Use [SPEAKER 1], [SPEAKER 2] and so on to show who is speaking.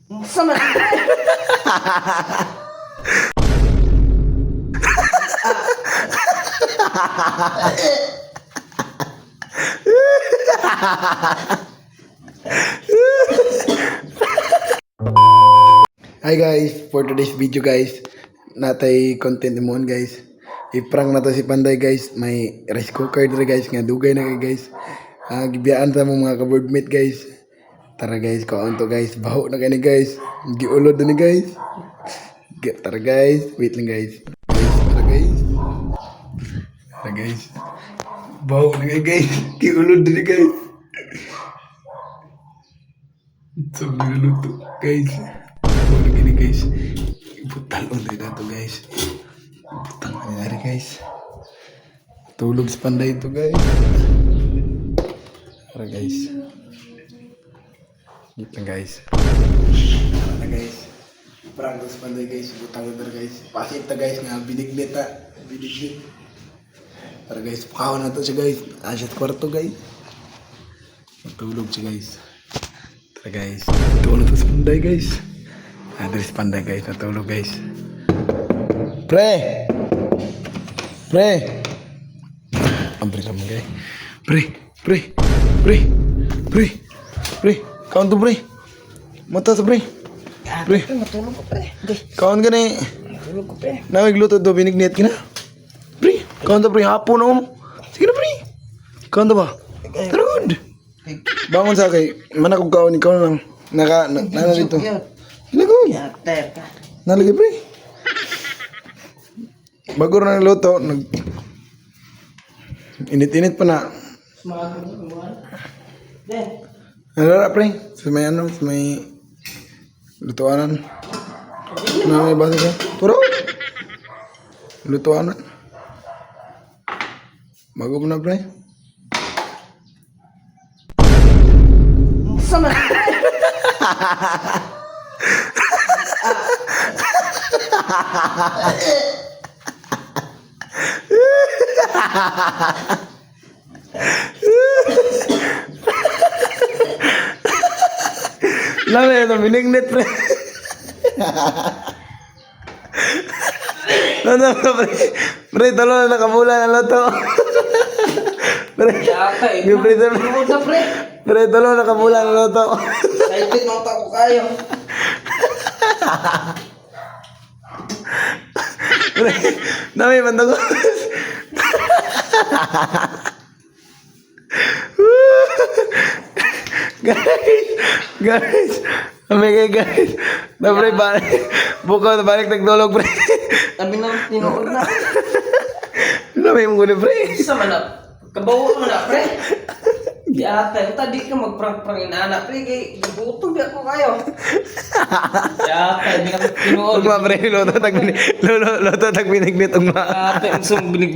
[SPEAKER 1] Sama.
[SPEAKER 2] Hi guys, for today's video guys, natay content mo guys. I-prank na to si Panday guys. May rice cooker dito guys, nga dugay na kay guys. Gibiyaan ta mo mga ka-boardmate guys. Tara guys, kaon to guys. Baho na kani guys. Giulod na ni guys. Tara guys, wait lang guys. Tara guys. Tara guys. Baho na kay guys. Giulod na ni guys. So, niluluto guys. Baho na kani guys. Ibutal ulit na to guys. Butang nangyari guys. Tulog sa Panday ito guys. Tara guys. Dito lang guys. Tara na guys. Prank sa Panday guys. Butang ulit guys. Pasit ta guys nga binignit ta. Binignit. Tara guys. Pakawan na to siya guys. Asyat kwarto guys. Matulog siya guys. Tara guys. Tulog sa Panday guys. Adres Panday guys. Natulog guys. Pre! Pre! Ambri naman guys. Pre! Pre! Pre! Pre! Pre! Kaon to pre! Mata sa pre! Pre!
[SPEAKER 1] Matulog ko pre.
[SPEAKER 2] Kaon ka na eh.
[SPEAKER 1] Matulog ko pre.
[SPEAKER 2] Nawagluto do binignit ka na. Pre! Kaon to pre! Hapon na mo. Sige na pre! Kaon to ba? Tara good! Bangon sa kay. Mana kong kaon ikaw na lang. Nana dito. Hinagod!
[SPEAKER 1] Yater ka.
[SPEAKER 2] Nalagay pre! Bago na luto, init-init pa na.
[SPEAKER 1] Sumagod na buwan. Den.
[SPEAKER 2] Nalala pre, sa may ano, sa may lutuanan. Na may basa ka. Turo! Lutuanan. Bago mo na pre.
[SPEAKER 1] Sama.
[SPEAKER 2] Lame, ito binignit pre. Ano pre? Pre, talo na nakabula na loto. Pre,
[SPEAKER 1] Yata eh.
[SPEAKER 2] yung pre,
[SPEAKER 1] Matulog na pre.
[SPEAKER 2] pre, talo na nakabula na loto.
[SPEAKER 1] Excited mga tao kayo.
[SPEAKER 2] Pre, nami mandago. Guys, amigay guys. Na pre, bukaw na balik nagdulog pre.
[SPEAKER 1] Sabi na tinuod na.
[SPEAKER 2] Nami mong guni pre.
[SPEAKER 1] Sama na. Kabawa mo na pre. Yata, tadi ka magprank-prank inana pre. Kay gabutog ako kayo. Yata, hindi ka tinuod.
[SPEAKER 2] Ugma pre, loto tag binignit ugma.
[SPEAKER 1] Yata, yung sumbinig